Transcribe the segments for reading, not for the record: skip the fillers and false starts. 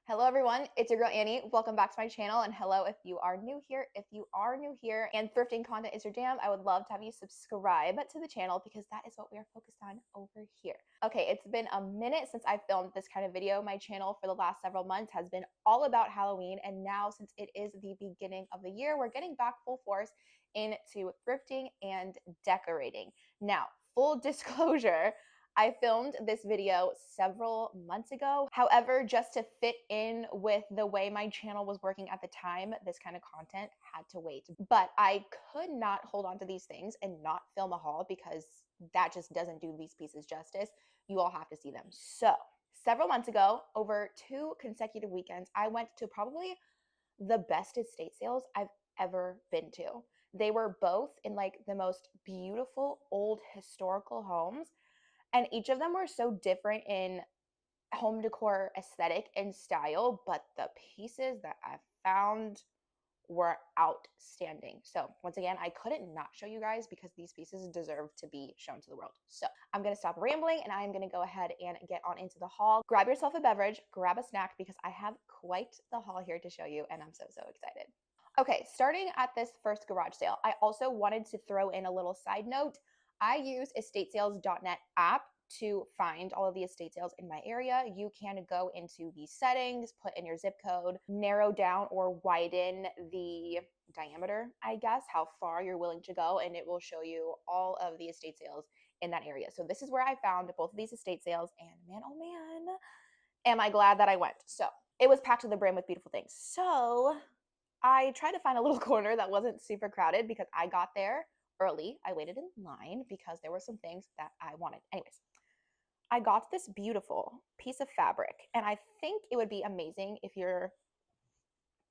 Hello everyone, it's your girl Annie. Welcome back to my channel, and hello if you are new here. If you are new here and thrifting content is your jam, I would love to have you subscribe to the channel because that is what we are focused on over here. Okay, it's been a minute since I filmed this kind of video. My channel for the last several months has been all about Halloween, and now since it is the beginning of the year, we're getting back full force into thrifting and decorating. Now, full disclosure, I filmed this video several months ago. However, just to fit in with the way my channel was working at the time, this kind of content had to wait. But I could not hold on to these things and not film a haul because that just doesn't do these pieces justice. You all have to see them. So, several months ago, over 2 consecutive weekends, I went to probably the best estate sales I've ever been to. They were both in like the most beautiful old historical homes. And each of them were so different in home decor aesthetic and style, but the pieces that I found were outstanding. So once again, I couldn't not show you guys because these pieces deserve to be shown to the world. So I'm going to stop rambling and I'm going to go ahead and get on into the haul. Grab yourself a beverage, grab a snack because I have quite the haul here to show you and I'm so excited. Okay, starting at this first garage sale, I also wanted to throw in a little side note. I use estatesales.net app to find all of the estate sales in my area. You can go into the settings, put in your zip code, narrow down or widen the diameter, I guess, how far you're willing to go, and it will show you all of the estate sales in that area. So this is where I found both of these estate sales, and man, oh man, am I glad that I went. So it was packed to the brim with beautiful things. So I tried to find a little corner that wasn't super crowded because I got there early. I waited in line because there were some things that I wanted. Anyways, I got this beautiful piece of fabric, and I think it would be amazing if you're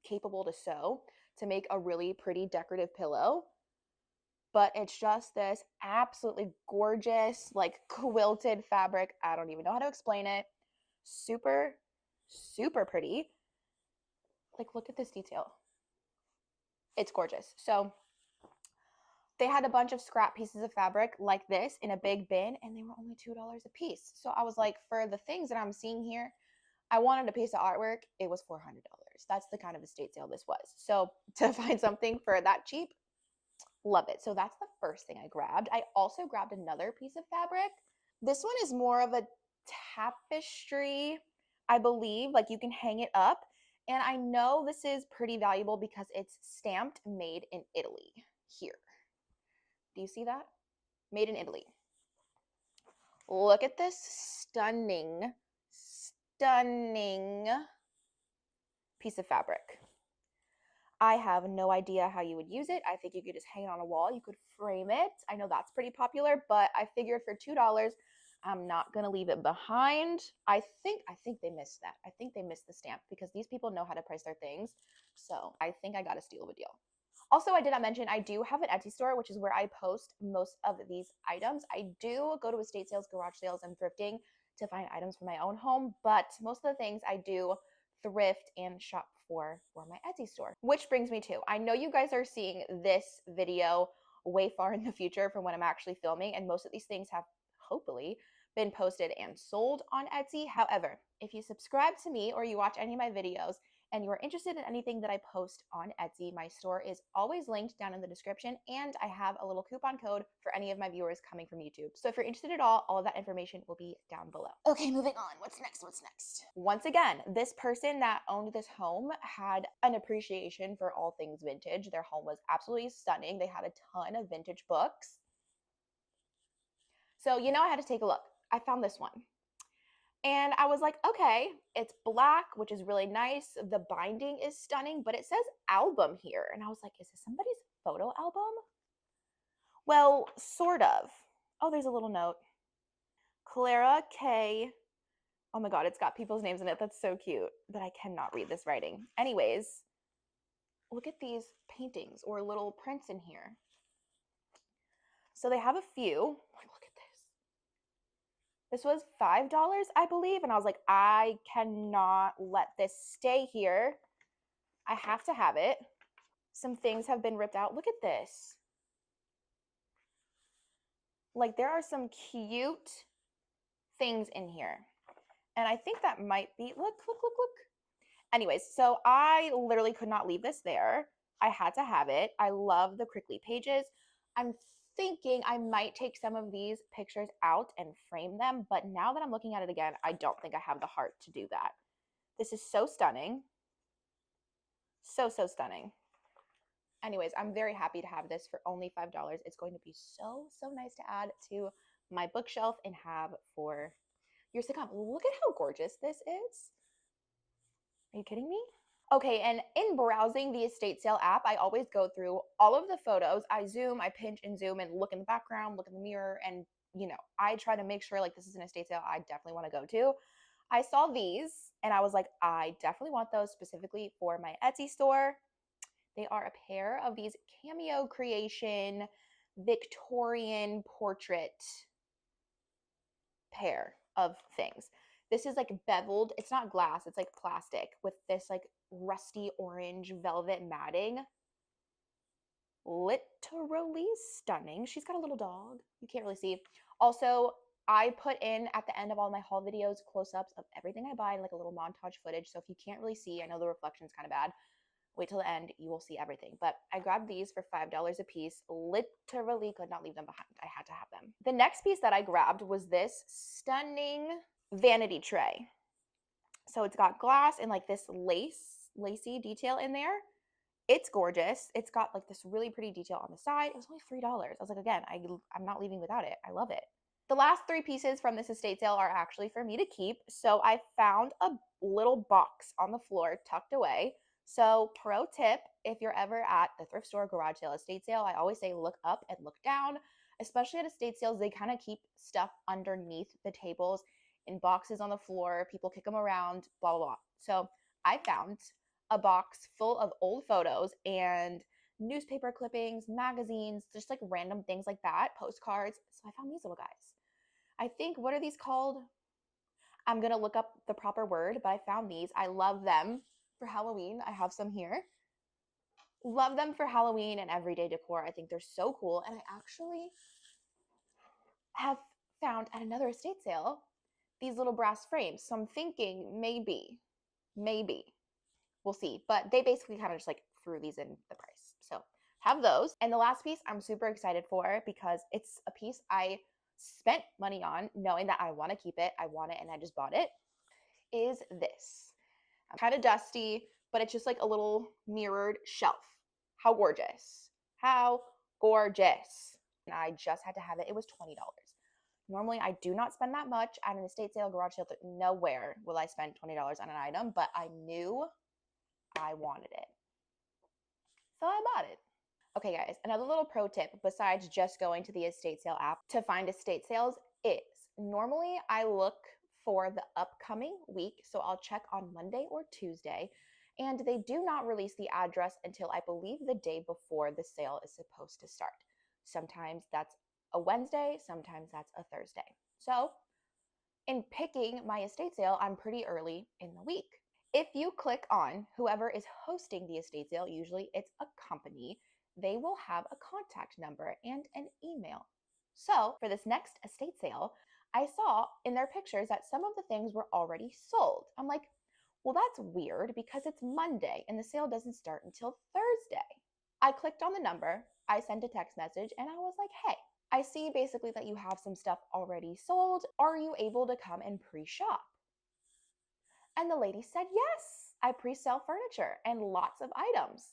capable to sew to make a really pretty decorative pillow. But it's just this absolutely gorgeous, like quilted fabric. I don't even know how to explain it. Super pretty. Like, look at this detail. It's gorgeous. So they had a bunch of scrap pieces of fabric like this in a big bin, and they were only $2 a piece. So I was like, for the things that I'm seeing here, I wanted a piece of artwork. It was $400. That's the kind of estate sale this was. So to find something for that cheap, love it. So that's the first thing I grabbed. I also grabbed another piece of fabric. This one is more of a tapestry, I believe. Like, you can hang it up. And I know this is pretty valuable because it's stamped made in Italy here. Do you see that? Made in Italy. Look at this stunning piece of fabric. I have no idea how you would use it. I think you could just hang it on a wall. You could frame it. I know that's pretty popular, but I figured for $2, I'm not going to leave it behind. I think they missed that. I think they missed the stamp because these people know how to price their things. So I think I got a steal of a deal. Also, I did not mention, I do have an Etsy store, which is where I post most of these items. I do go to estate sales, garage sales, and thrifting to find items for my own home, but most of the things I do thrift and shop for my Etsy store. Which brings me to, I know you guys are seeing this video way far in the future from when I'm actually filming, and most of these things have hopefully been posted and sold on Etsy. However, if you subscribe to me or you watch any of my videos and you're interested in anything that I post on Etsy, my store is always linked down in the description, and I have a little coupon code for any of my viewers coming from YouTube. So if you're interested at all of that information will be down below. Okay, moving on. What's next? Once again, this person that owned this home had an appreciation for all things vintage. Their home was absolutely stunning. They had a ton of vintage books. So, I had to take a look. I found this one. And I was like, okay, it's black, which is really nice. The binding is stunning, but it says album here. And I was like, is this somebody's photo album? Well, sort of. Oh, there's a little note. Clara K. Oh my God, it's got people's names in it. That's so cute that I cannot read this writing. Anyways, look at these paintings or little prints in here. So they have a few. Like, look at this. This was $5, I believe, and I was like, I cannot let this stay here. I have to have it. Some things have been ripped out. Look at this. Like, there are some cute things in here. And I think that might be, look. Anyways, so I literally could not leave this there. I had to have it. I love the crinkly pages. I'm thinking I might take some of these pictures out and frame them, but now that I'm looking at it again, I don't think I have the heart to do that. This is so stunning. So, so stunning. Anyways, I'm very happy to have this for only $5. It's going to be so, so nice to add to my bookshelf and have for years to come. Look at how gorgeous this is. Are you kidding me? Okay, and in browsing the estate sale app, I always go through all of the photos. I zoom, I pinch and zoom and look in the background, look in the mirror, and I try to make sure like this is an estate sale I definitely want to go to. I saw these and I was like, I definitely want those specifically for my Etsy store. They are a pair of these cameo creation Victorian portrait pair of things. This is like beveled. It's not glass, it's like plastic with this like rusty orange velvet matting. Literally stunning. She's got a little dog. You can't really see. Also, I put in at the end of all my haul videos close-ups of everything I buy, like a little montage footage. So if you can't really see, I know the reflection's kind of bad. Wait till the end, you will see everything. But I grabbed these for $5 a piece. Literally could not leave them behind. I had to have them. The next piece that I grabbed was this stunning vanity tray. So it's got glass and like this lacy detail in there. It's gorgeous. It's got like this really pretty detail on the side. It was only $3. I was like, again, I'm not leaving without it. I love it. The last three pieces from this estate sale are actually for me to keep. So I found a little box on the floor tucked away. So pro tip, if you're ever at the thrift store, garage sale, estate sale, I always say look up and look down. Especially at estate sales, they kind of keep stuff underneath the tables in boxes on the floor. People kick them around, blah, blah, blah. So I found a box full of old photos and newspaper clippings, magazines, just like random things like that, postcards. So I found these little guys. I think, what are these called? I'm going to look up the proper word, but I found these. I love them for Halloween. I have some here. Love them for Halloween and everyday decor. I think they're so cool. And I actually have found at another estate sale these little brass frames. So I'm thinking maybe we'll see. But they basically kind of just like threw these in the price. So have those. And the last piece I'm super excited for because it's a piece I spent money on knowing that I want to keep it. I want it and I just bought it. Is this. Kind of dusty, but it's just like a little mirrored shelf. How gorgeous. How gorgeous. And I just had to have it. It was $20. Normally, I do not spend that much at an estate sale, garage sale. Nowhere will I spend $20 on an item, but I knew I wanted it. So I bought it. Okay, guys, another little pro tip besides just going to the estate sale app to find estate sales is normally I look for the upcoming week. So I'll check on Monday or Tuesday, and they do not release the address until I believe the day before the sale is supposed to start. Sometimes that's a Wednesday, sometimes that's a Thursday. So in picking my estate sale, I'm pretty early in the week. If you click on whoever is hosting the estate sale, usually it's a company, they will have a contact number and an email. So for this next estate sale, I saw in their pictures that some of the things were already sold. I'm like, well, that's weird because it's Monday and the sale doesn't start until Thursday. I clicked on the number, I sent a text message, and I was like, hey, I see basically that you have some stuff already sold. Are you able to come and pre-shop? And the lady said, yes, I pre-sell furniture and lots of items.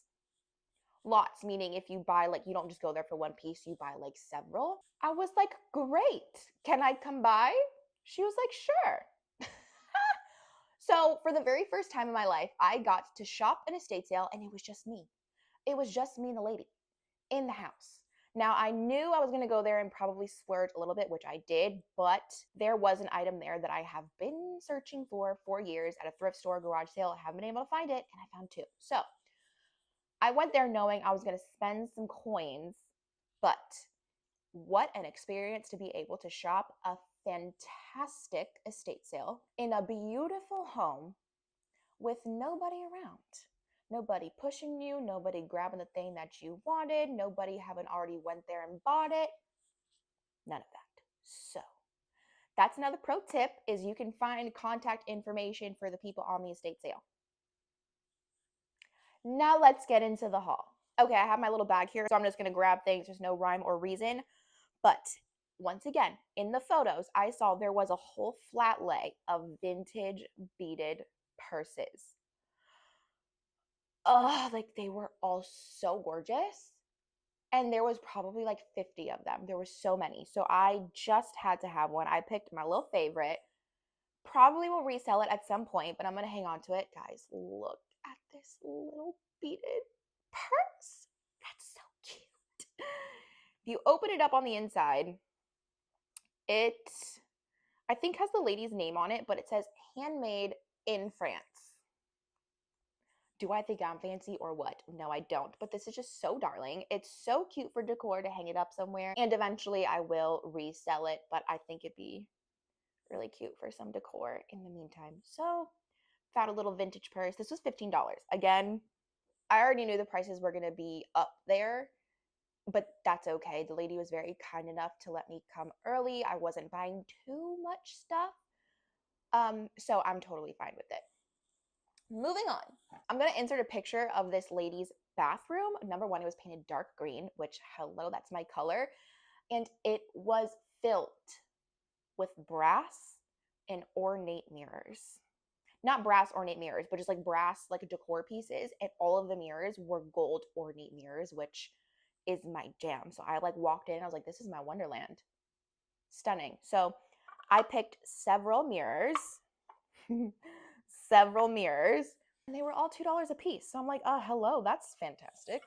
Lots, meaning if you buy, like, you don't just go there for one piece, you buy like several. I was like, great. Can I come by? She was like, sure. So for the very first time in my life, I got to shop an estate sale and it was just me. It was just me and the lady in the house. Now, I knew I was going to go there and probably splurge a little bit, which I did, but there was an item there that I have been searching for years at a thrift store, garage sale. I haven't been able to find it, and I found two. So I went there knowing I was going to spend some coins, but what an experience to be able to shop a fantastic estate sale in a beautiful home with nobody around. Nobody pushing you, nobody grabbing the thing that you wanted, nobody having already went there and bought it. None of that. So that's another pro tip is you can find contact information for the people on the estate sale. Now let's get into the haul. Okay, I have my little bag here, so I'm just gonna grab things. There's no rhyme or reason. But once again, in the photos, I saw there was a whole flat lay of vintage beaded purses. Oh, like they were all so gorgeous. And there was probably like 50 of them. There were so many. So I just had to have one. I picked my little favorite. Probably will resell it at some point, but I'm going to hang on to it. Guys, look at this little beaded purse. That's so cute. If you open it up on the inside, it, I think, has the lady's name on it, but it says handmade in France. Do I think I'm fancy or what? No, I don't. But this is just so darling. It's so cute for decor to hang it up somewhere. And eventually I will resell it, but I think it'd be really cute for some decor in the meantime. So found a little vintage purse. This was $15. Again, I already knew the prices were going to be up there, but that's okay. The lady was very kind enough to let me come early. I wasn't buying too much stuff. So I'm totally fine with it. Moving on. I'm going to insert a picture of this lady's bathroom. Number one, it was painted dark green, which, hello, that's my color. And it was filled with brass and ornate mirrors. Not brass ornate mirrors, but just like brass, like decor pieces. And all of the mirrors were gold ornate mirrors, which is my jam. So I like walked in, I was like, this is my wonderland. Stunning. So I picked several mirrors. Several mirrors, and they were all $2 a piece. So I'm like, oh, hello, that's fantastic.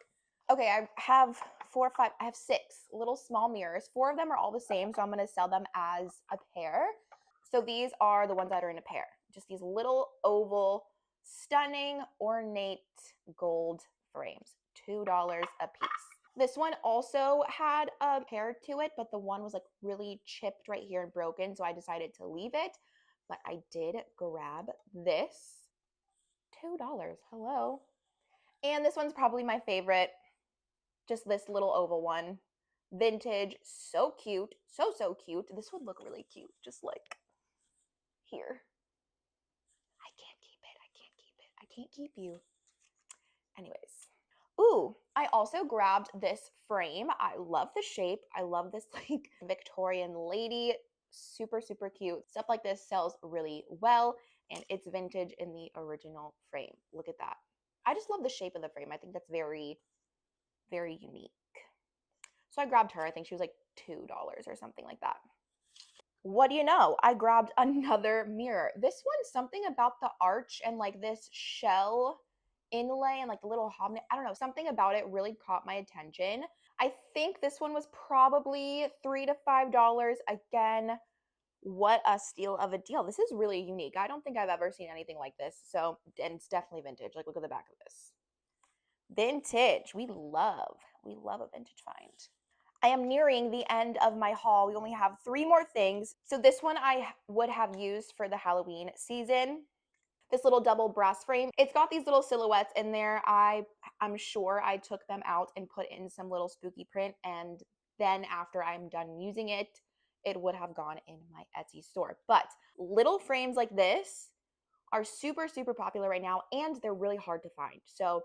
Okay, I have I have 6 little small mirrors. 4 of them are all the same, so I'm going to sell them as a pair. So these are the ones that are in a pair. Just these little oval, stunning, ornate gold frames. $2 a piece. This one also had a pair to it, but the one was like really chipped right here and broken, so I decided to leave it. But I did grab this. $2. Hello. And this one's probably my favorite. Just this little oval one. Vintage. So cute. So cute. This would look really cute. Just like here. I can't keep it. I can't keep it. I can't keep you. Anyways. Ooh, I also grabbed this frame. I love the shape. I love this like Victorian lady. Super cute. Stuff like this sells really well, and it's vintage in the original frame. Look at that. I just love the shape of the frame. I think that's very unique. So I grabbed her. I think she was like $2 or something like that. What do you know? I grabbed another mirror. This one, something about the arch and like this shell inlay and like the little hob, I don't know, something about it really caught my attention. I think this one was probably $3 to $5. Again, what a steal of a deal. This is really unique. I don't think I've ever seen anything like this. So, and it's definitely vintage. Like, look at the back of this. Vintage. We love a vintage find. I am nearing the end of my haul. We only have 3 more things. So this one I would have used for the Halloween season. This little double brass frame. It's got these little silhouettes in there. I'm sure I took them out and put in some little spooky print, and then after I'm done using it, it would have gone in my Etsy store. But little frames like this are super popular right now, and they're really hard to find. So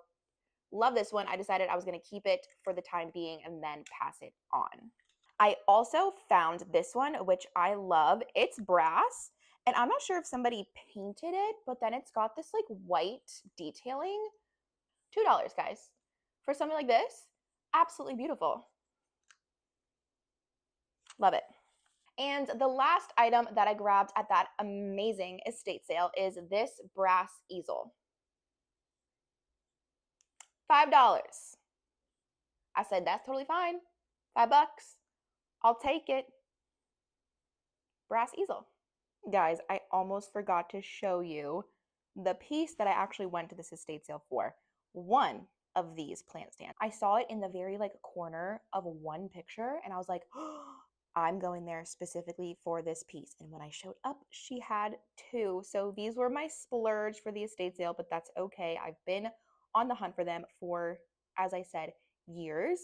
love this one. I decided I was going to keep it for the time being and then pass it on. I also found this one, which I love. It's brass, and I'm not sure if somebody painted it, but then it's got this like white detailing. $2, guys. For something like this, absolutely beautiful. Love it. And the last item that I grabbed at that amazing estate sale is this brass easel. $5. I said, that's totally fine. $5. I'll take it. Brass easel. Guys, I almost forgot to show you the piece that I actually went to this estate sale for. One of these plant stands. I saw it in the very like corner of one picture, and I was like, oh, I'm going there specifically for this piece. And when I showed up, she had 2. So these were my splurge for the estate sale, but that's okay. I've been on the hunt for them for, as I said, years.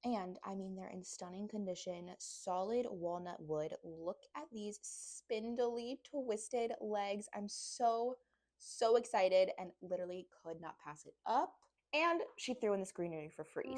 And I mean, they're in stunning condition, solid walnut wood. Look at these spindly, twisted legs. I'm so so excited and literally could not pass it up. And she threw in this greenery for free.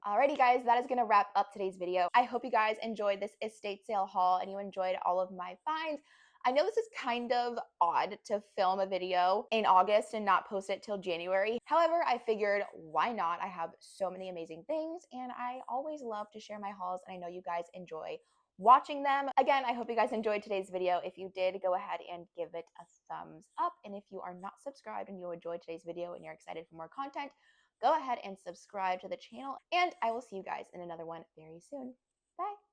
Alrighty guys, that is gonna wrap up today's video. I hope you guys enjoyed this estate sale haul and you enjoyed all of my finds. I know this is kind of odd to film a video in August and not post it till January. However, I figured why not? I have so many amazing things and I always love to share my hauls and I know you guys enjoy watching them. Again, I hope you guys enjoyed today's video. If you did, go ahead and give it a thumbs up. And if you are not subscribed and you enjoyed today's video and you're excited for more content, go ahead and subscribe to the channel, and I will see you guys in another one very soon. Bye.